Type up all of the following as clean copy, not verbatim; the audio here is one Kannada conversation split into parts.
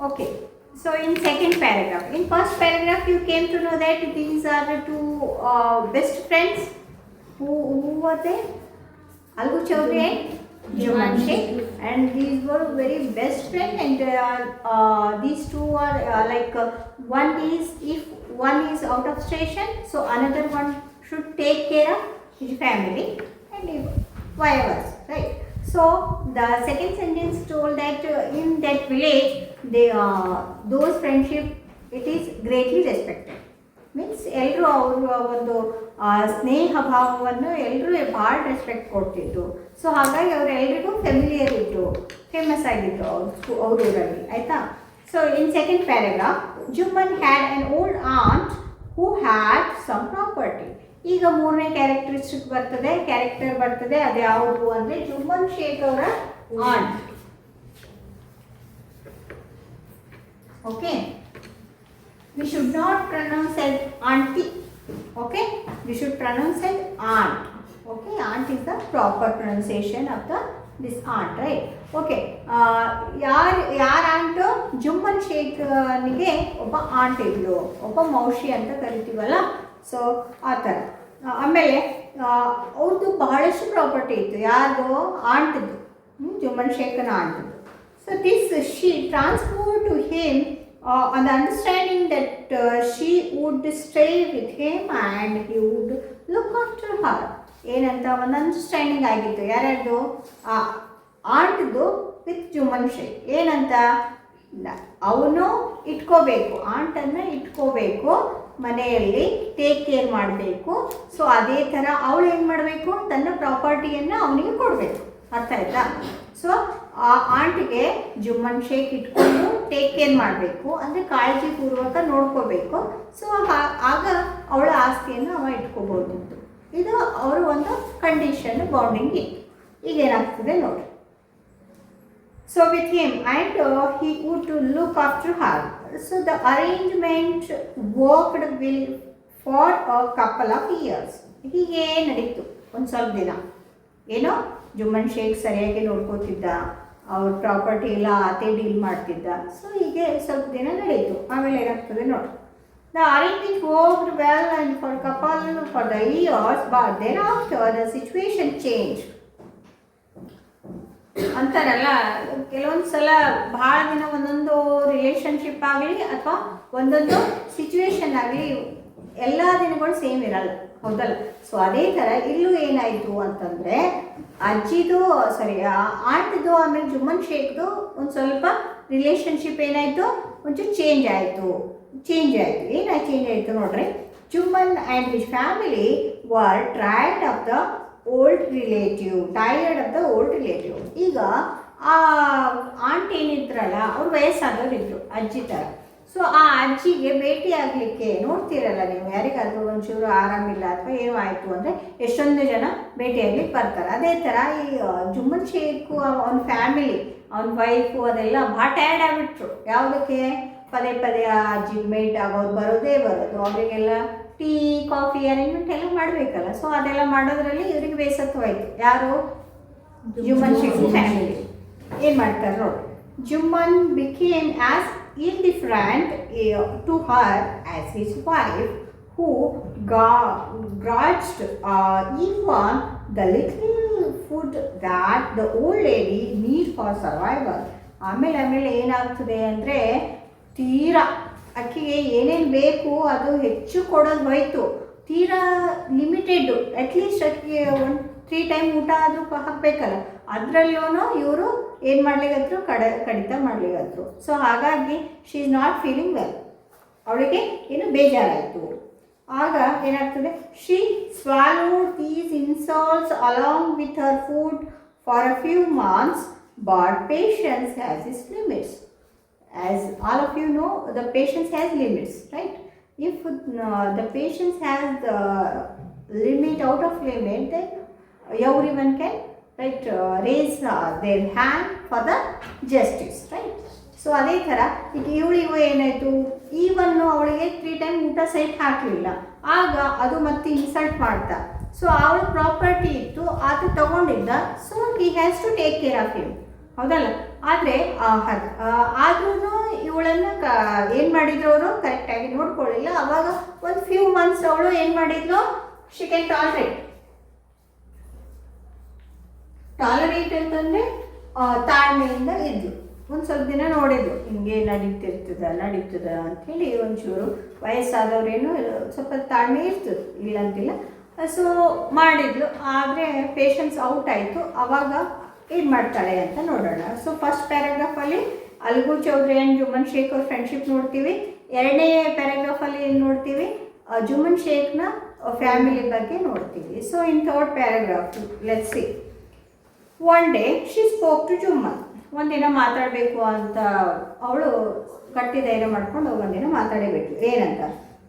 Okay. So in second paragraph, in first paragraph, you came to know that these are the two best friends. Who were they? Algu Chaudhary and Juman Sheikh, and these were very best friends. And these two are one is, if one is out of station, so another one should take care of his family, and if vice versa, right? So the second sentence told that in that village, they those friendship, it is greatly respected. Means ಎಲ್ಲರೂ ಅವರು ಒಂದು ಸ್ನೇಹ ಭಾವವನ್ನು ಎಲ್ಲರೂ ಭಾಳ ರೆಸ್ಪೆಕ್ಟ್ ಕೊಡ್ತಿದ್ರು. ಸೊ ಹಾಗಾಗಿ ಅವರೆಲ್ಲರಿಗೂ ಫೆಮಿಲಿಯರ್ ಇತ್ತು, ಫೇಮಸ್ ಆಗಿದ್ರು ಅವ್ರ ಊರಲ್ಲಿ, ಆಯಿತಾ. So in second paragraph, Jumman had an old aunt who had some property. ಈಗ ಮೂರನೇ ಕ್ಯಾರೆಕ್ಟರ್ ಬರ್ತದೆ. ಅದು ಯಾವುದು ಅಂದರೆ ಜುಮ್ಮನ್ ಶೇಖ್ ಅವರ aunt. Okay, we should not pronounce as auntie. Okay, we should pronounce as aunt. Okay, aunt is the proper pronunciation of this aunt, right? Okay, ಯಾರ ಆಂಟು? ಜುಮ್ಮನ್ ಶೇಖ್ ನಿಗೆ ಒಬ್ಬ ಆಂಟ್ ಇದ್ಲು, ಒಬ್ಬ ಮೌಶಿ ಅಂತ ಕರಿತೀವಲ್ಲ. ಸೊ ಆ ಥರ. ಆಮೇಲೆ ಅವ್ರದ್ದು ಬಹಳಷ್ಟು ಪ್ರಾಪರ್ಟಿ ಇತ್ತು. ಯಾರ್ದು? ಆಂಟ್ದು, ಜುಮ್ಮನ್ ಶೇಖನ ಆಂಟ್ದು. So this she transfer to him on the understanding that she would stay with him and he would look after her. ಏನಂತ ಒಂದು ಅಂಡರ್ಸ್ಟ್ಯಾಂಡಿಂಗ್ ಆಗಿತ್ತು. ಯಾರ್ಯಾರ್ದು? ಆಂಟ್ದು ವಿತ್ ಜುಮ್ಮನ್ ಶೇಖ್. ಏನಂತ? ಅವನು ಇಟ್ಕೋಬೇಕು, ಆಂಟನ್ನು ಇಟ್ಕೋಬೇಕು ಮನೆಯಲ್ಲಿ, ಟೇಕ್ ಕೇರ್ ಮಾಡಬೇಕು. ಸೊ ಅದೇ ಥರ ಅವಳು ಏನು ಮಾಡಬೇಕು? ತನ್ನ ಪ್ರಾಪರ್ಟಿಯನ್ನು ಅವನಿಗೆ ಕೊಡಬೇಕು. ಅರ್ಥ ಆಯ್ತಾ? ಸೊ ಆ ಆಂಟಿಗೆ ಜುಮ್ಮನ್ ಶೇಖ್ ಇಟ್ಕೊಂಡು ಟೇಕ್ ಕೇರ್ ಮಾಡಬೇಕು, ಅಂದರೆ ಕಾಳಜಿಪೂರ್ವಕ ನೋಡ್ಕೋಬೇಕು. ಸೊ ಆಗ ಅವಳ ಆಸ್ತಿಯನ್ನು ಅವ ಇಟ್ಕೋಬೋದಿತ್ತು. ಇದು ಅವರು ಒಂದು ಕಂಡೀಷನ್, ಬೌಂಡಿಂಗ್ ಇತ್ತು. ಈಗ ಏನಾಗ್ತದೆ ನೋಡಿ. So with him and he would look after Har. So the arrangement worked will for a couple of years. ಹೀಗೆ ನಡೀತು ಒಂದು ಸ್ವಲ್ಪ ದಿನ. ಏನೋ ಜುಮ್ಮನ್ ಶೇಖ್ ಸರಿಯಾಗಿ ನೋಡ್ಕೋತಿದ್ದ, ಅವ್ರ ಪ್ರಾಪರ್ಟಿ ಎಲ್ಲ ಆತೆ ಡೀಲ್ ಮಾಡ್ತಿದ್ದ. ಸೊ ಹೀಗೆ ಸ್ವಲ್ಪ ದಿನ ನಡೀತು. ಆಮೇಲೆ ಏನಾಗ್ತದೆ ನೋಡಿ. The arrangement worked well and for couple for the years, but then after the situation change ಅಂತಾರಲ್ಲ. ಕೆಲವೊಂದು ಸಲ ಭಾಳ ದಿನ ಒಂದೊಂದು ರಿಲೇಷನ್ಶಿಪ್ ಆಗಲಿ ಅಥವಾ ಒಂದೊಂದು ಸಿಚುವೇಶನ್ ಆಗಲಿ ಎಲ್ಲ ದಿನಗಳು ಸೇಮ್ ಇರಲ್ಲ, ಹೌದಲ್ಲ. ಸೊ ಅದೇ ಥರ ಇಲ್ಲೂ ಏನಾಯಿತು ಅಂತಂದರೆ, ಅಜ್ಜಿದು ಆಂಟ್ದು ಆಮೇಲೆ ಜುಮ್ಮನ್ ಶೇಖ್ದು ಒಂದು ಸ್ವಲ್ಪ ರಿಲೇಷನ್ಶಿಪ್ ಏನಾಯಿತು, ಒಂಚೂರು ಚೇಂಜ್ ಆಯಿತು. ಏನಾಯ್ತು ಚೇಂಜ್ ಆಯಿತು ನೋಡ್ರಿ. Jumman and his family var tired of the old relative. ಈಗ ಆ ಆಂಟ್ ಏನಿದ್ರಲ್ಲ, ಅವ್ರು ವಯಸ್ಸಾದವ್ರು ಇದ್ದರು, ಅಜ್ಜಿ ಥರ. ಸೊ ಆ ಅಜ್ಜಿಗೆ ಭೇಟಿ ಆಗಲಿಕ್ಕೆ ನೋಡ್ತೀರಲ್ಲ ನೀವು, ಯಾರಿಗಾದರೂ ಒಂಚೂರು ಆರಾಮಿಲ್ಲ ಅಥವಾ ಏನೋ ಆಯಿತು ಅಂದರೆ ಎಷ್ಟೊಂದು ಜನ ಭೇಟಿಯಾಗ್ಲಿಕ್ಕೆ ಬರ್ತಾರೆ. ಅದೇ ಥರ ಈ ಜುಮ್ಮನ್ ಶೇಖು ಅವನ ಫ್ಯಾಮಿಲಿ, ಅವನ ವೈಫು ಅದೆಲ್ಲ ಭಾಳ ಟಯರ್ಡ್ ಆಗಿಬಿಟ್ರು. ಯಾವುದಕ್ಕೆ? ಪದೇ ಆ ಅಜ್ಜಿಗೆ ಮೇಟ್ ಆಗೋದು ಬರೋದು. ಅವರಿಗೆಲ್ಲ ಟೀ ಕಾಫಿ ಅರೇಂಜ್ಮೆಂಟ್ ಎಲ್ಲ ಮಾಡಬೇಕಲ್ಲ. ಸೊ ಅದೆಲ್ಲ ಮಾಡೋದ್ರಲ್ಲಿ ಇವರಿಗೆ ಬೇಸತ್ವವಾಯಿತು. ಯಾರು? ಜುಮ್ಮನ್ ಶೇಖ್ ಫ್ಯಾಮಿಲಿ. ಏನು ಮಾಡ್ತಾರೆ ನೋಡಿ. Jumman became as indifferent to her as his wife, who grudged even the little food that the old lady need for survival. ಆಮೇಲೆ ಏನಾಗ್ತದೆ ಅಂದರೆ, ತೀರಾ ಅಕ್ಕಿಗೆ ಏನೇನು ಬೇಕು ಅದು ಹೆಚ್ಚು ಕೊಡೋದು ಹೋಯ್ತು. ತೀರಾ ಲಿಮಿಟೆಡ್ಡು, ಅಟ್ಲೀಸ್ಟ್ ಅಕ್ಕಿಗೆ 3 ಟೈಮ್ ಊಟ ಆದರೂ ಹಾಕಬೇಕಲ್ಲ, ಅದರಲ್ಲೂ ಇವರು ಏನು ಮಾಡ್ಲಿಕ್ಕತ್ರು? ಕಡಿತ ಮಾಡ್ಲಿಕ್ಕತ್ರು. ಸೊ ಹಾಗಾಗಿ she is not feeling well. ಅವಳಿಗೆ ಏನು ಬೇಜಾರಾಯಿತು. ಆಗ ಏನಾಗ್ತದೆ? She swallowed these insults along with her food for a few months, but patience has its limits. As all of you know, the patience has limits, right? If the patience has the limit, out of limit, then everyone can raise their hand for the justice, right? So ಅದೇ ಥರ ಈಗ ಇವಳಿಗೂ ಏನಾಯಿತು, ಈವನ್ನು ಅವಳಿಗೆ 3 ಟೈಮ್ ಊಟ ಸಹಿತ ಹಾಕಲಿಲ್ಲ. ಆಗ ಅದು ಮತ್ತೆ ಇನ್ಸಲ್ಟ್ ಮಾಡ್ತಾ. ಸೊ ಅವಳ ಪ್ರಾಪರ್ಟಿ ಇತ್ತು, ಆತ ತಗೊಂಡಿದ್ದ. So he has to take care of him, ಹೌದಲ್ಲ. ಆದರೆ ಆದ್ರೂ ಇವಳನ್ನು ಏನು ಮಾಡಿದ್ರು ಅವರು ಕರೆಕ್ಟಾಗಿ ನೋಡ್ಕೊಳ್ಳಿಲ್ಲ. ಅವಾಗ ಒಂದು ಫ್ಯೂ ಮಂತ್ಸ್ ಅವಳು ಏನು ಮಾಡಿದ್ಲು, ಶಿ ಕ್ಯಾನ್ ಟಾಲರೇಟ್ ಅಂತಂದರೆ ತಾಳ್ಮೆಯಿಂದ ಇದ್ಲು. ಒಂದು ಸ್ವಲ್ಪ ದಿನ ನೋಡಿದ್ಲು, ಹಿಂಗೆ ನಡೀತದ ಅಂಥೇಳಿ. ಒಂಚೂರು ವಯಸ್ಸಾದವ್ರೇನು ಸ್ವಲ್ಪ ತಾಳ್ಮೆ ಇರ್ತದೆ, ಇಲ್ಲಂತಿಲ್ಲ. ಸೊ ಮಾಡಿದ್ಲು. ಆದರೆ ಪೇಷನ್ಸ್ ಔಟ್ ಆಯಿತು. ಆವಾಗ ಏನು ಮಾಡ್ತಾಳೆ ಅಂತ ನೋಡೋಣ. ಸೊ ಫಸ್ಟ್ ಪ್ಯಾರಾಗ್ರಾಫಲ್ಲಿ ಅಲ್ಗು ಚೌಧರಿ ಆ್ಯಂಡ್ ಜುಮ್ಮನ್ ಶೇಖ್ ಅವ್ರ ಫ್ರೆಂಡ್ಶಿಪ್ ನೋಡ್ತೀವಿ. ಎರಡನೇ ಪ್ಯಾರಾಗ್ರಾಫಲ್ಲಿ ಏನು ನೋಡ್ತೀವಿ, ಜುಮ್ಮನ್ ಶೇಖ್ನ ಫ್ಯಾಮಿಲಿ ಬಗ್ಗೆ ನೋಡ್ತೀವಿ. So in third paragraph let's see. One day she spoke to Jumman. ಒಂದಿನ ಮಾತಾಡಬೇಕು ಅಂತ ಅವಳು ಗಟ್ಟಿ ಧೈರ್ಯ ಮಾಡ್ಕೊಂಡು ಒಂದಿನ ಮಾತಾಡಬೇಕು. ಏನಂತ,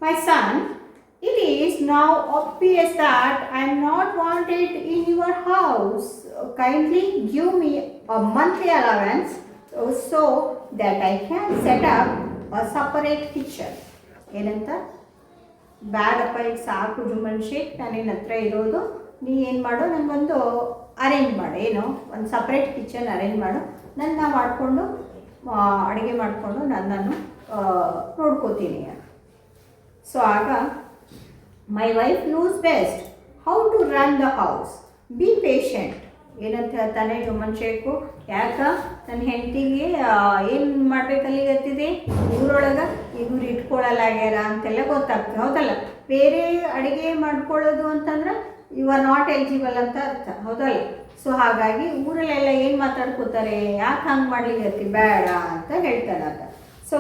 ಮೈ ಸನ್, it is now obvious that I am not wanted in your house. Kindly give me a monthly allowance so that I can set up a separate kitchen. ಏನಂತ, ಬ್ಯಾಡಪ್ಪ ಈಗ ಸಾಕು ಜುಮ್ಮನ್ ಶೇಖ್, ನಾನು ನಿನ್ನ ಹತ್ರ ಇರೋದು, ನೀ ಏನು ಮಾಡು, ನನಗೊಂದು ಅರೇಂಜ್ ಮಾಡು, ಏನು ಒಂದು ಸಪ್ರೇಟ್ ಕಿಚನ್ ಅರೇಂಜ್ ಮಾಡು, ನನ್ನ ಮಾಡಿಕೊಂಡು ಅಡುಗೆ ಮಾಡಿಕೊಂಡು ನನ್ನನ್ನು ನೋಡ್ಕೋತೀನಿ. ಸೊ ಆಗ my wife knows best how to run the house, be patient. ಏನಂತ ಹೇಳ್ತಾನೆ ಜುಮ್ಮನ್ ಶೇಖು, ಯಾಕೆ ನನ್ನ ಹೆಂಡತಿಗೆ ಏನು ಮಾಡ್ಬೇಕಲ್ಲಿಗತ್ತಿದೆ ಊರೊಳಗೆ, ಇವ್ರು ಇಟ್ಕೊಳ್ಳಲಾಗ್ಯಾರ ಅಂತೆಲ್ಲ ಗೊತ್ತಾಗ್ತದೆ, ಹೌದಲ್ಲ. ಬೇರೆ ಅಡುಗೆ ಮಾಡ್ಕೊಳ್ಳೋದು ಅಂತಂದ್ರೆ ಯು ಆರ್ ನಾಟ್ ಎಲಿಜಿಬಲ್ ಅಂತ ಅರ್ಥ, ಹೌದಲ್ಲ. ಸೊ ಹಾಗಾಗಿ ಊರಲ್ಲೆಲ್ಲ ಏನು ಮಾತಾಡ್ಕೋತಾರೆ, ಯಾಕೆ ಹಂಗೆ ಮಾಡ್ಲಿಕ್ಕೆ ಬೇಡ ಅಂತ ಹೇಳ್ತಾನೆ ಅಂತ. ಸೊ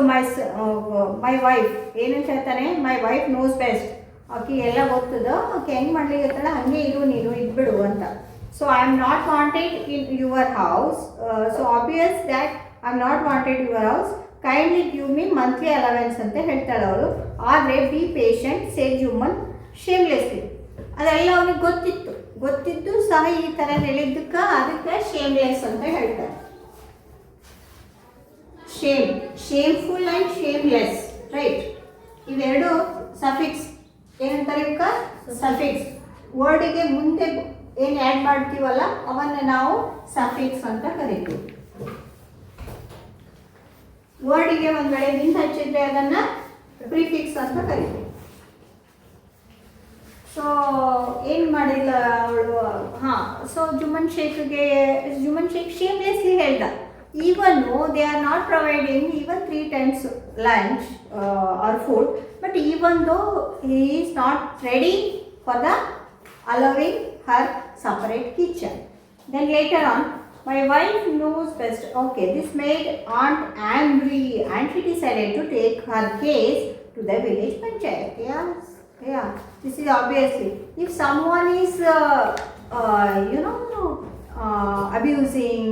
ಮೈ ವೈಫ್ ಏನಂತ ಹೇಳ್ತಾನೆ, ಮೈ ವೈಫ್ ನೋಸ್ ಬೆಸ್ಟ್, ಆಕೆ ಎಲ್ಲ ಗೊತ್ತದ, ಆಕೆ ಹೆಂಗೆ ಮಾಡ್ಲಿಕ್ಕೆ ಹಾಗೆ ಇರು, ನೀನು ಇದ್ಬಿಡು ಅಂತ. So I am not wanted in your house. So obvious that I am not wanted your house, kindly give me monthly allowance ಅಂತ ಹೇಳ್ತಾಳೆ ಅವಳು. ಆದರೆ ಬಿ ಪೇಷಂಟ್ ಸೇ ಜುಮ್ಮನ್ ಶೇಮ್ಲೆಸ್ಲಿ. ಅದೆಲ್ಲ ಅವನಿಗೆ ಗೊತ್ತಿದ್ದು ಸಹ ಈ ಥರ ಹೇಳಿದ್ದಕ್ಕೆ ಅದಕ್ಕೆ ಶೇಮ್ಲೆಸ್ ಅಂತ ಹೇಳ್ತಾರೆ. Shameful and shameless, right. ಇವೆರಡು ಸಫಿಕ್ಸ್. ಏನಂತಾರೆ ಇವಕ್ಕ, ಸಫಿಕ್ಸ್. ವರ್ಡಿಗೆ ಮುಂದೆ ಏನು ಆ್ಯಡ್ ಮಾಡ್ತೀವಲ್ಲ ಅವನ್ನ ನಾವು ಸಫಿಕ್ಸ್ ಅಂತ ಕರಿತೀವಿ. ವರ್ಡಿಗೆ ಒಂದು ವೇಳೆ ನಿಂತು ಹಚ್ಚಿದ್ರೆ ಅದನ್ನು ಪ್ರಿಫಿಕ್ಸ್ ಅಂತ ಕರಿತೀವಿ. ಸೊ ಏನು ಮಾಡಿಲ್ಲ ಅವಳು, ಸೊ ಜುಮ್ಮನ್ ಶೇಖ್ ಶೇಮ್ಲೆಸ್ಲಿ ಹೇಳ್ದ, even though they are not providing even 3 times lunch or food, but even though he is not ready for the allowing her separate kitchen. Then later on, my wife knows best. Okay, this made aunt angry and she decided to take her case to the village panchayat. Yeah, this is obviously, if someone is abusing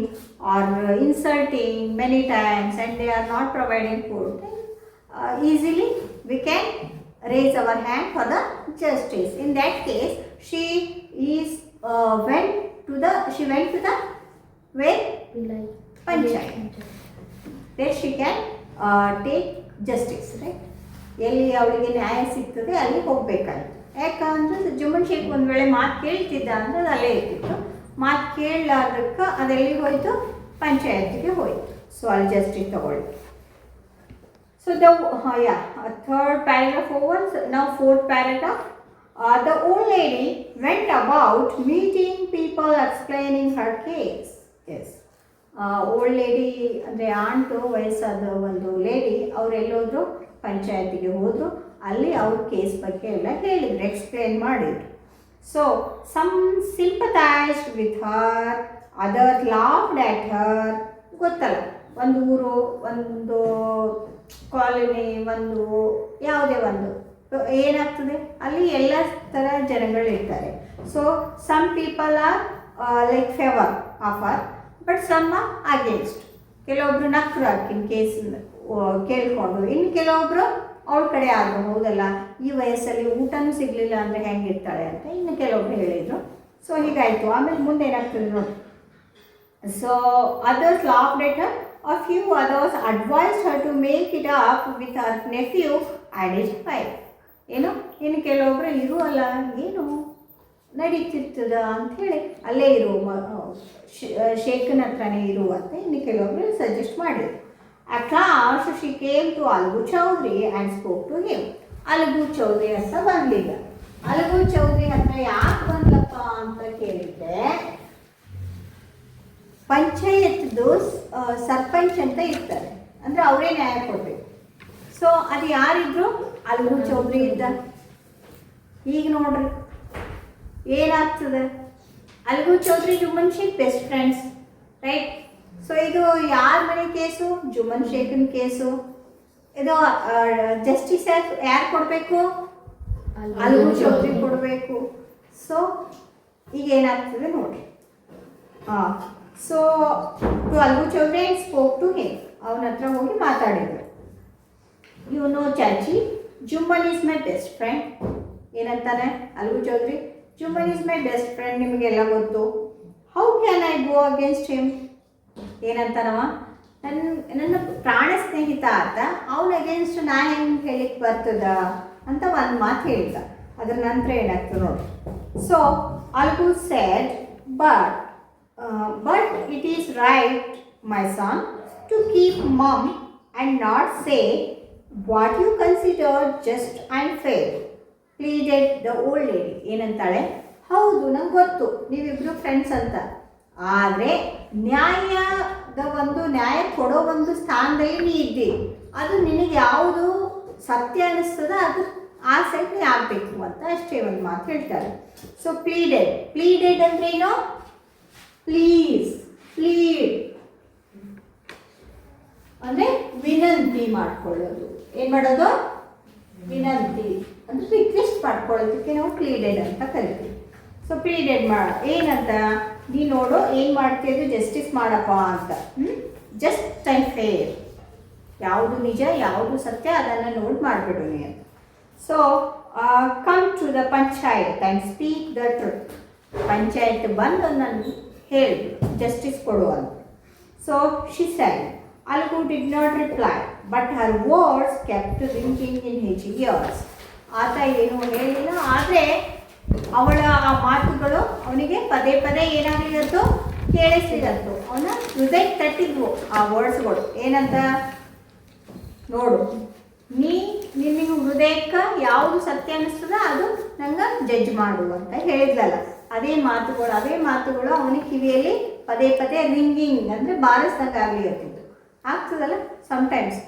or insulting many times and they are not providing food, then easily we can raise our hand for the justice. In that case, she went to the where? Panchayat. There she can take justice, right? ಎಲ್ಲಿ ಅವಳಿಗೆ ನ್ಯಾಯ ಸಿಗ್ತದೆ ಅಲ್ಲಿ ಹೋಗ್ಬೇಕಾಯ್ತು. ಯಾಕಂದ್ರೆ ಜುಮ್ಮನ್ ಶೇಖ್ ಒಂದು ವೇಳೆ ಮಾತು ಕೇಳ್ತಿದ್ದ ಅಂದ್ರೆ ಅದು ಅಲ್ಲೇ ಇರ್ತಿತ್ತು. ಮಾತು ಕೇಳಲಾರ್ದಕ್ಕೆ ಅದೆಲ್ಲಿಗೆ ಹೋಯ್ತು, ಪಂಚಾಯತಿಗೆ ಹೋಯ್ತು. ಸೊ ಅಲ್ಲಿ ಜಸ್ಟಿಸ್ ತಗೊಳ್ಳಿ. So third paragraph over. ನಾವು fourth paragraph. The old lady went about meeting people explaining her case. Yes, old lady ಅಂದರೆ ಆಂಟು, ವಯಸ್ಸಾದ ಒಂದು ಲೇಡಿ, ಅವ್ರು ಎಲ್ಲೋದ್ರು, ಪಂಚಾಯತಿಗೆ ಹೋದರು. ಅಲ್ಲಿ ಅವ್ರ ಕೇಸ್ ಬಗ್ಗೆ ಎಲ್ಲ ಹೇಳಿದ್ರು, ಎಕ್ಸ್ಪ್ಲೇನ್ ಮಾಡಿದ್ರು. So some sympathised with her, other laughed at her. ಗೊತ್ತಲ್ಲ, ಒಂದು ಊರು, ಒಂದು ಕಾಲೋನಿ, ಒಂದು ಯಾವುದೇ ಒಂದು ಏನಾಗ್ತದೆ ಅಲ್ಲಿ ಎಲ್ಲ ಥರ ಜನಗಳಿರ್ತಾರೆ. So some people are like favour of her, but some are against. ಕೆಲವೊಬ್ರು ನಕ್ರು ಆಕಿನ ಕೇಸ್ ಕೇಳಿಕೊಂಡು, ಇನ್ನು ಕೆಲವೊಬ್ರು ಅವಳ ಕಡೆ ಆದರು, ಹೌದಲ್ಲ ಈ ವಯಸ್ಸಲ್ಲಿ ಊಟನೂ ಸಿಗಲಿಲ್ಲ ಅಂದರೆ ಹೆಂಗಿರ್ತಾಳೆ ಅಂತ ಇನ್ನು ಕೆಲವೊಬ್ರು ಹೇಳಿದರು. ಸೊ ಹೀಗಾಯಿತು. ಆಮೇಲೆ ಮುಂದೆ ಏನಾಗ್ತದೆ ನೋಡಿ. So others laughed at Har, a few others advised her to make it up with her nephew and his wife. ಏನು, ಇನ್ನು ಕೆಲವೊಬ್ರು ಇರುವಲ್ಲ, ಏನು ನಡೀತಿರ್ತದ ಅಂಥೇಳಿ ಅಲ್ಲೇ ಇರು, ಶೇಖನ ಹತ್ರನೇ ಇರು ಅಂತ ಇನ್ನು ಕೆಲವೊಬ್ರು ಸಜೆಸ್ಟ್ ಮಾಡಿದರು. At last she came to Algu Chaudhary and spoke to him. Algu Chaudhary ಅಂತ ಬಂದಿಲ್ಲ. ಅಲಗು ಚೌಧರಿ ಹತ್ರ ಯಾಕೆ ಬಂದಪ್ಪ ಅಂತ ಕೇಳಿದ್ರೆ, ಪಂಚಾಯತ್ದು ಸರ್ಪಂಚ್ ಅಂತ ಇರ್ತಾರೆ, ಅಂದರೆ ಅವರೇ ನ್ಯಾಯ ಕೊಡಬೇಕು. ಸೊ ಅದು ಯಾರಿದ್ರು? ಅಲಗು ಚೌಧರಿ ಇದ್ದ. ಈಗ ನೋಡ್ರಿ ಏನಾಗ್ತದೆ, Algu Chaudhary Jumman Sheikh best friends, right? So ಇದು ಯಾರ ಮನೆ ಕೇಸು? ಜುಮ್ಮನ್ ಶೇಖನ್ ಕೇಸು. ಇದು ಜಸ್ಟಿಸ್ ಯಾರು ಕೊಡಬೇಕು? ಅಲಗು ಚೌಧರಿ ಕೊಡಬೇಕು. ಸೊ ಈಗ ಏನಾಗ್ತದೆ ನೋಡಿ. So to Algu Chaudhary and spoke to him, ಅವನ ಹತ್ರ ಹೋಗಿ ಮಾತಾಡಿದ್ರು. You know chachi, Jumman is my best friend. ಏನಂತಾನೆ Algu Chaudhary? Jumman is my best friend, ನಿಮಗೆಲ್ಲ ಗೊತ್ತು. How can I go against him? ಏನಂತಾನವ? ನನ್ನ ಪ್ರಾಣ ಸ್ನೇಹಿತ ಆತ, ಅವನ ಅಗೇನ್ಸ್ಟ್ ನಾ ಹೆಂಗೆ ಹೇಳಿಕ್ಕೆ ಬರ್ತದ ಅಂತ ಒಂದು ಮಾತು ಹೇಳಿದ. ಅದರ ನಂತರ ಏನಾಗ್ತದೆ ನೋಡಿ. So Algu said, but it is right my son to keep mum and not say what you consider just and fair, pleaded the old lady. ಏನಂತಾಳೆ? ಹೌದು, ನಂಗೆ ಗೊತ್ತು ನೀವಿಬ್ಬರು ಫ್ರೆಂಡ್ಸ್ ಅಂತ, ಆದರೆ ನ್ಯಾಯ ಕೊಡೋ ಒಂದು ಸ್ಥಾನದಲ್ಲಿ ನೀ ಇದ್ದಿ. ಅದು ನಿನಗೆ ಯಾವುದು ಸತ್ಯ ಅನ್ನಿಸ್ತದ ಅದು ಆ ಸೈಡ್ ನೀ ಆಗಬೇಕು ಅಂತ ಅಷ್ಟೇ ಒಂದು ಮಾತು ಹೇಳ್ತಾರೆ. ಸೊ ಪ್ಲೀಡೆಡ್ ಅಂದ್ರೆ ಏನು? ಪ್ಲೀಡ್ ಅಂದರೆ ವಿನಂತಿ ಮಾಡ್ಕೊಳ್ಳೋದು. ಏನು ಮಾಡೋದು? ವಿನಂತಿ ಅಂದರೆ ರಿಕ್ವೆಸ್ಟ್ ಮಾಡ್ಕೊಳ್ಳೋದಕ್ಕೆ ನಾವು ಪ್ಲೀಡೆಡ್ ಅಂತ ಕರಿತೀವಿ. ಸೊ ಪ್ಲೀಡೆಡ್ ಏನಂತ? ನೀ ನೋಡು ಏನು ಮಾಡ್ತಿದ್ದು, ಜಸ್ಟಿಸ್ ಮಾಡಪ್ಪ ಅಂತ. ಜಸ್ಟ್ ಆ್ಯಂಡ್ ಫೇರ್, ಯಾವುದು ನಿಜ ಯಾವುದು ಸತ್ಯ ಅದನ್ನು ನೋಡಿ ಮಾಡಿಬಿಡು ನೀ ಅಂತ. So come to the panchayat and speak the truth. Panchayat ಬಂದು ನನಗೆ ಹೇಳಿ ಜಸ್ಟಿಸ್ ಕೊಡು ಅಂತ. So she said. Algu did not reply, but her words kept ringing in his ears. ಆತ ಏನೂ ಹೇಳಿಲ್ಲ, ಆದರೆ ಅವಳ ಆ ಮಾತುಗಳು ಅವನಿಗೆ ಪದೇ ಪದೇ ಏನಾಗಲಿದ್ದು, ಕೇಳಿಸ್ಲಿದ್ದು. ಅವನ ಹೃದಯ ತಟ್ಟಿದ್ವು ಆ ವರ್ಡ್ಸ್ಗಳು. ಏನಂತ ನೋಡು, ನಿನ್ನ ಹೃದಯಕ್ಕೆ ಯಾವುದು ಸತ್ಯ ಅನ್ನಿಸ್ತದ ಅದು ನಂಗೆ ಜಡ್ಜ್ ಮಾಡು ಅಂತ ಹೇಳಿದ್ಲಲ್ಲ. ಅದೇ ಮಾತುಗಳು ಅವನ ಕಿವಿಯಲ್ಲಿ ಪದೇ ಪದೇ ರಿಂಗಿಂಗ್ ಅಂದರೆ ಬಾರಿಸ್ದಂಗೆ ಆಗ್ಲಿತ್ತಿದ್ದು. ಆಗ್ತದಲ್ಲ sometimes.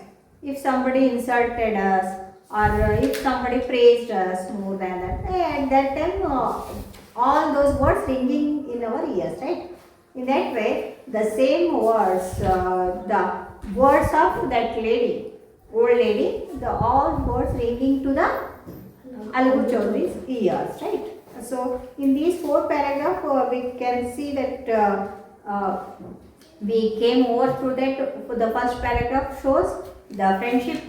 If somebody insulted us or if somebody praised us more than that, at that time all those words ringing in our ears, right? In that way, the same words, the words of that lady, old lady, all words ringing to the Algu Chaudhary's ears, right? So in these 4 paragraphs, we can see that we came over through that. The first paragraph shows the friendship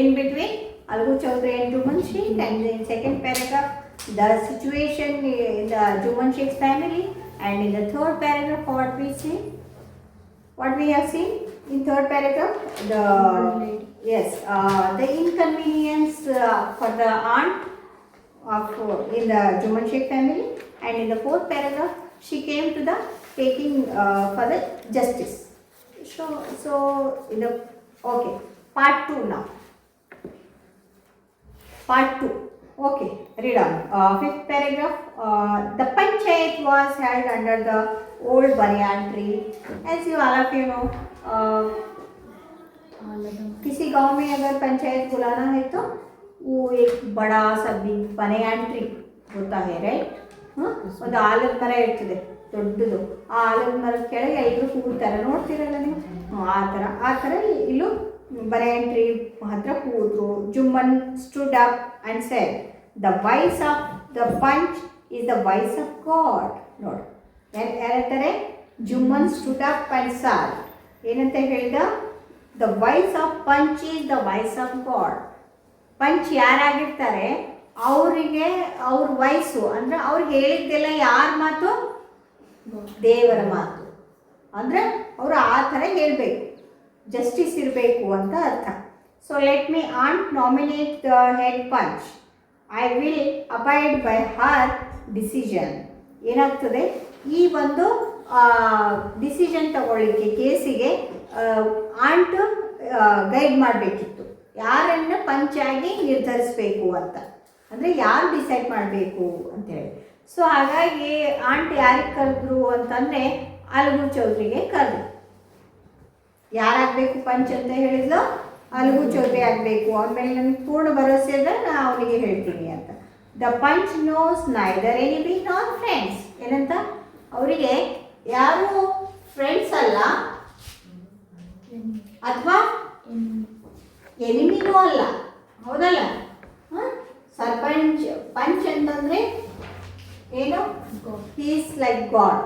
in between Algu Chaudhary and Juman Sheikh, and in second paragraph the situation in the Juman Sheikh's family, and in the third paragraph what we have seen in third paragraph, the inconvenience for the aunt in the Juman Sheikh family, and in the fourth paragraph she came to the taking for the justice. So in the part 2 now. Part 2. Okay, read on. Fifth paragraph. The panchayat was held under the old banyan tree. As you all of you know, किसी गांव में अगर पंचायत बुलाना है तो वो एक बड़ा सा बिग banyan tree होता है, राइट? ಒಂದು ಆಲದ ಮರ ಇರ್ತದೆ ದೊಡ್ಡದು. ಆ ಆಲದ ಮರದ ಕೆಳಗೆ ಎಲ್ಲರೂ ಕೂರ್ತಾರೆ, ನೋಡ್ತೀರಲ್ಲ ನೀವು? ಆ ಥರ ಇಲ್ಲೂ banyan tree ಹತ್ರ ಕೂತ್ರು. Jumman stood up and said, the voice of the punch is the voice of God. ನೋಡಿ ಏನಂತಾರೆ? Jumman stood up and said, ಏನಂತ ಹೇಳಿದ? the voice of punch is the voice of God. Panch ಯಾರಾಗಿರ್ತಾರೆ ಅವರಿಗೆ ಅವ್ರ ವಾಯ್ಸು ಅಂದರೆ ಅವ್ರು ಹೇಳಿದ್ದೆಲ್ಲ ಯಾರ ಮಾತು? ದೇವರ ಮಾತು. ಅಂದರೆ ಅವರು ಆ ಥರ ಹೇಳಬೇಕು, ಜಸ್ಟಿಸ್ ಇರಬೇಕು ಅಂತ ಅರ್ಥ. So let me aunt nominate the head panch, I will abide by her decision. ಏನಾಗ್ತದೆ? ಈ ಒಂದು ಡಿಸಿಷನ್ ತಗೊಳ್ಳಿಕ್ಕೆ ಕೇಸಿಗೆ ಆಂಟ್ ಗೈಡ್ ಮಾಡಬೇಕಿತ್ತು, ಯಾರನ್ನು ಪಂಚಾಗಿ ನಿರ್ಧರಿಸಬೇಕು ಅಂತ, ಅಂದರೆ ಯಾರು ಡಿಸೈಡ್ ಮಾಡಬೇಕು ಅಂತೇಳಿ. ಸೊ ಹಾಗಾಗಿ ಆಂಟ್ ಯಾರಿಗೆ ಕರೆದ್ರು ಅಂತಂದರೆ ಅಲಗು ಚೌಧರಿಗೆ ಕರೆದ್ರು. ಯಾರಾಗಬೇಕು ಪಂಚ್ ಅಂತ ಹೇಳಿದ್ಲು, ಅಲಗು ಚೌಧರಿ ಆಗಬೇಕು, ಆಮೇಲೆ ನನಗೆ ಪೂರ್ಣ ಭರವಸೆ ಇದ್ದರೆ ನಾನು ಅವನಿಗೆ ಹೇಳ್ತೀನಿ ಅಂತ. The panch knows neither enemy not friends. ಏನಂತ, ಅವರಿಗೆ ಯಾರು ಫ್ರೆಂಡ್ಸ್ ಅಲ್ಲ ಅಥವಾ ಎನಿಮಿನೂ ಅಲ್ಲ, ಹೌದಲ್ಲ? ಸರ್ಪಂಚ್ ಪಂಚ್ ಅಂತಂದರೆ ಏನು, ಹೀಸ್ ಲೈಕ್ ಗಾಡ್.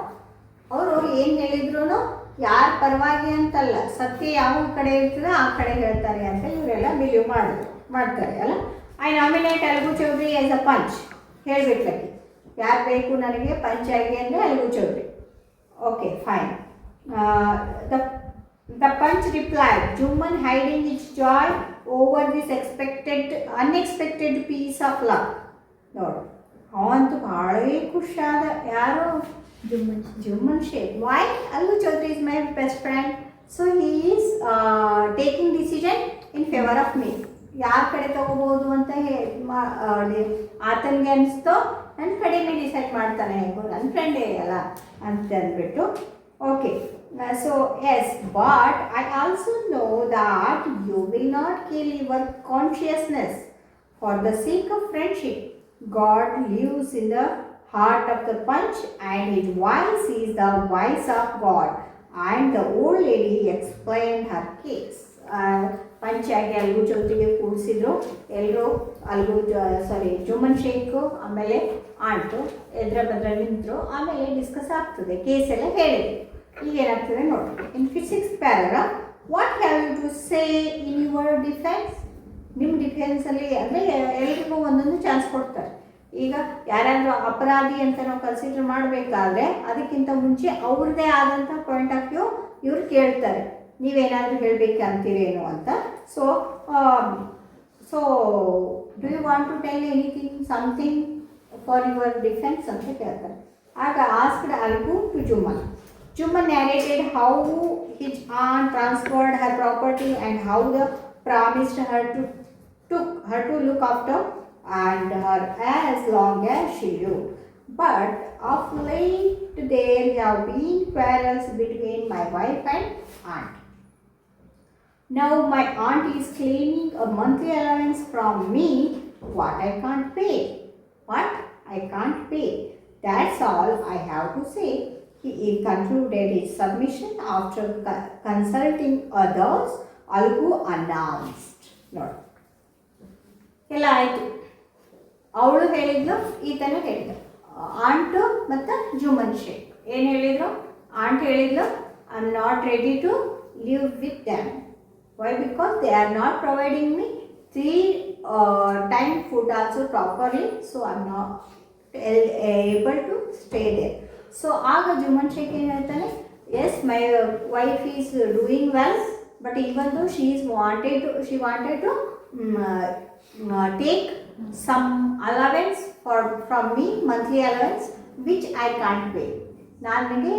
ಅವರು ಏನು ಹೇಳಿದ್ರು ಯಾರ ಪರವಾಗಿ ಅಂತಲ್ಲ, ಸತ್ಯ ಯಾವ ಕಡೆ ಇರ್ತದೆ ಆ ಕಡೆ ಹೇಳ್ತಾರೆ ಅಂತ ಇವರೆಲ್ಲ ಬಿಲೀವ್ ಮಾಡ್ತಾರೆ ಅಲ್ಲ. I nominate Algu Chaudhary as a panch. ಹೇಳಬೇಕಲ್ಲಿ ಯಾರು ಬೇಕು ನನಗೆ ಪಂಚ್ ಆಗಿ ಅಂದರೆ Algu Chaudhary. Okay fine. The panch replied, Jumman hiding its joy over this unexpected piece of love. ನೋಡು, ಅವಂತೂ ಭಾಳ ಖುಷಿಯಾದ. ಯಾರು? Jumman Sheikh. Why? Algu Chaudhary is my best friend, so he is taking decision in favour of me. ಯಾರ ಕಡೆ ತಗೋಬೋದು ಅಂತ ಆತನಿಗೆ ಅನಿಸ್ತೋ ನನ್ನ ಕಡೆನೇ ಡಿಸೈಡ್ ಮಾಡ್ತಾನೆ, ಹೇಗೋ ನನ್ನ ಫ್ರೆಂಡೇ ಅಲ್ಲ ಅಂತ ಅಂದ್ಬಿಟ್ಟು. Okay, so yes, but I also know that you will not kill your consciousness for the sake of friendship. God lives in the heart of the punch and his voice is the voice of God. And the old lady explained her case. ಪಂಚಾಗಿ ಅಲಗು ಚೌಧರಿಗೆ ಕೂಡಿಸಿದ್ರು. ಎಲ್ಲರೂ ಜುಮ್ಮನ್ ಶೇಖು ಆಮೇಲೆ ಆಂಟು ಎದ್ರ ಬದ್ರ ನಿಂತರು. ಆಮೇಲೆ ಡಿಸ್ಕಸ್ ಆಗ್ತದೆ, ಕೇಸ್ ಎಲ್ಲ ಹೇಳಿದ್ರು. ಈಗ ಏನಾಗ್ತದೆ ನೋಡಿ. In 6th paragraph, what have you to say in your defence? ನಿಮ್ಮ ಡಿಫೆನ್ಸಲ್ಲಿ ಅಂದರೆ ಎಲ್ರಿಗೂ ಒಂದೊಂದು ಚಾನ್ಸ್ ಕೊಡ್ತಾರೆ. ಈಗ ಯಾರಾದರೂ ಅಪರಾಧಿ ಅಂತ ನಾವು ಕನ್ಸಿಡರ್ ಮಾಡಬೇಕಾದ್ರೆ ಅದಕ್ಕಿಂತ ಮುಂಚೆ ಅವ್ರದ್ದೇ ಆದಂಥ ಪಾಯಿಂಟ್ ಆಫ್ ವ್ಯೂ ಇವ್ರು ಕೇಳ್ತಾರೆ, ನೀವೇನಾದರೂ ಹೇಳಬೇಕಂತೀರೇನು ಅಂತ. So do you want to tell anything, something for your defence ಅಂತ ಕೇಳ್ತಾರೆ. ಆಗ asked Algu to Jumman. Jumman narrated how his aunt transferred her property and how the promised her to look after and her as long as she lived. But of late there have been quarrels between my wife and aunt. Now my aunt is claiming a monthly allowance from me what I can't pay. What? I can't pay. That's all I have to say. He concluded his submission after consulting others. Algu announced. ನೋಡಿ, ಎಲ್ಲ ಆಯಿತು. ಅವಳು ಹೇಳಿದ್ಲು, ಈತನೂ ಹೇಳಿದ್ಲು. ಆಂಟು ಮತ್ತು ಜುಮ್ಮನ್ ಶೇಖ್ ಏನು ಹೇಳಿದರು? ಆಂಟ್ ಹೇಳಿದ್ಲು, I am not ready to live with them. Why? Because they are not providing me 3 time food also properly, so I am not able to stay there. So ಆಗ ಜುಮ್ಮನ್ ಶೇಖ್ ಏನು ಹೇಳ್ತಾನೆ, yes my wife is doing well, but even though she wanted to take some allowance from me, monthly allowance which I can't pay. ನನಗೆ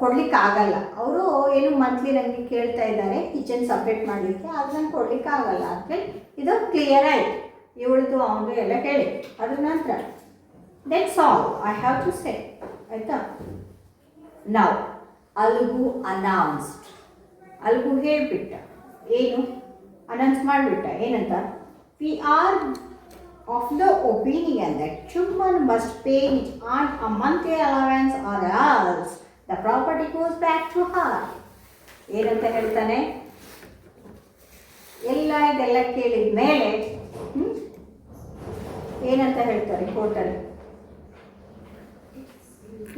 ಕೊಡಲಿಕ್ಕಾಗಲ್ಲ. ಅವರು ಏನು ಮಂತ್ಲಿ ನನಗೆ ಕೇಳ್ತಾ ಇದ್ದಾರೆ ಕಿಚನ್ ಸಪ್ರೇಟ್ ಮಾಡಲಿಕ್ಕೆ, ಅದು ನಂಗೆ ಕೊಡಲಿಕ್ಕಾಗಲ್ಲ ಅಂತೇಳಿ ಇದು ಕ್ಲಿಯರ್ ಆಯಿತು. ಇವಳದು ಅವನು ಎಲ್ಲ ಹೇಳಿ ಅದ್ರ ನಂತರ that's all I have to say. ಆಯಿತಾ? ನಾವು ಅಲಗು ಅನೌನ್ಸ್ಡ್. ಅಲಗು ಹೇಳಿಬಿಟ್ಟ, ಏನು ಅನೌನ್ಸ್ ಮಾಡಿಬಿಟ್ಟ, ಏನಂತ? We are of the opinion that Jumman must pay his aunt a monthly allowance or else the property goes back to her. ಏನಂತ ಹೇಳ್ತಾನೆ? ಇದೆಲ್ಲ ಕೇಳಿದ ಮೇಲೆ ಏನಂತ ಹೇಳ್ತಾರೆ ಕೋರ್ಟಲ್ಲಿ?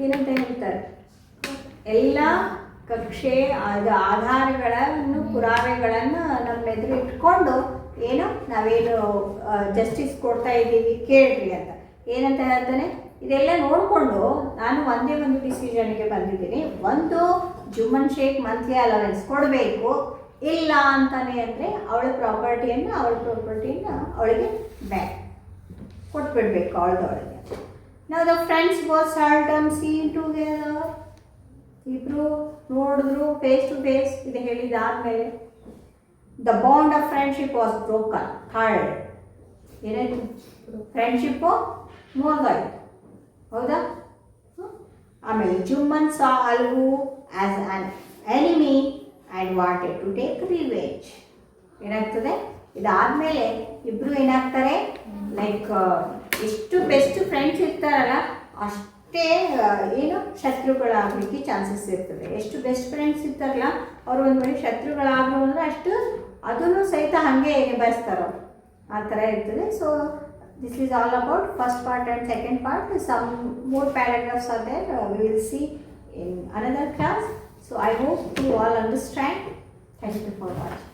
ಏನಂತ ಹೇಳ್ತಾರೆ? ಎಲ್ಲ ಕಕ್ಷೆ ಆಧಾರಗಳನ್ನು ಪುರಾವೆಗಳನ್ನು ನಮ್ಮ ಎದುರು ಇಟ್ಕೊಂಡು ಏನು ನಾವೇನು ಜಸ್ಟಿಸ್ ಕೊಡ್ತಾ ಇದ್ದೀವಿ ಕೇಳ್ರಿ ಅಂತ. ಏನಂತ ಹೇಳ್ತಾನೆ? ಇದೆಲ್ಲ ನೋಡಿಕೊಂಡು ನಾನು ಒಂದೇ ಒಂದು ಡಿಸಿಷನ್ಗೆ ಬಂದಿದ್ದೀನಿ. ಒಂದು, ಜುಮ್ಮನ್ ಶೇಖ್ ಮಂತ್ಲಿ ಅಲವೆನ್ಸ್ ಕೊಡಬೇಕು. ಇಲ್ಲ ಅಂತಾನೆ ಅಂದರೆ ಅವಳ ಪ್ರಾಪರ್ಟಿಯನ್ನು ಅವಳಿಗೆ back ಕೊಟ್ಬಿಡ್ಬೇಕು ಅವಳದೊಳಗೆ. Now the friends were seldom seen together. ಇಬ್ಬರು ನೋಡಿದ್ರು ಫೇಸ್ ಟು ಫೇಸ್. ಇದು ಹೇಳಿದಾದ್ಮೇಲೆ the bond of friendship was broken. Third ಏನಾಯ್ತು, ಫ್ರೆಂಡ್ಶಿಪ್ಪು ಮುರಿದೋಯ್ತು. ಹೌದಾ? ಆಮೇಲೆ Jumman saw Algu as an enemy and wanted to take revenge. ಏನಾಗ್ತದೆ, ಇದಾದಮೇಲೆ ಇಬ್ಬರು ಏನಾಗ್ತಾರೆ, ಲೈಕ್ ಎಷ್ಟು ಬೆಸ್ಟ್ ಫ್ರೆಂಡ್ಸ್ ಇರ್ತಾರಲ್ಲ ಅಷ್ಟೇ ಏನು ಶತ್ರುಗಳಾಗಲಿಕ್ಕೆ ಚಾನ್ಸಸ್ ಇರ್ತದೆ. ಎಷ್ಟು ಬೆಸ್ಟ್ ಫ್ರೆಂಡ್ಸ್ ಇರ್ತಾರಲ್ಲ ಅವರು ಒಂದು ವೇಳೆ ಶತ್ರುಗಳಾಗಲು ಅಂದರೆ ಅಷ್ಟು ಅದನ್ನು ಸಹಿತ ಹಾಗೆ ನಿಭಾಯಿಸ್ತಾರೋ ಆ ಥರ ಇರ್ತದೆ. So this is all about first part and second part. Some more paragraphs are there, we will see in another class. So I hope you all understand. Thank you for watching.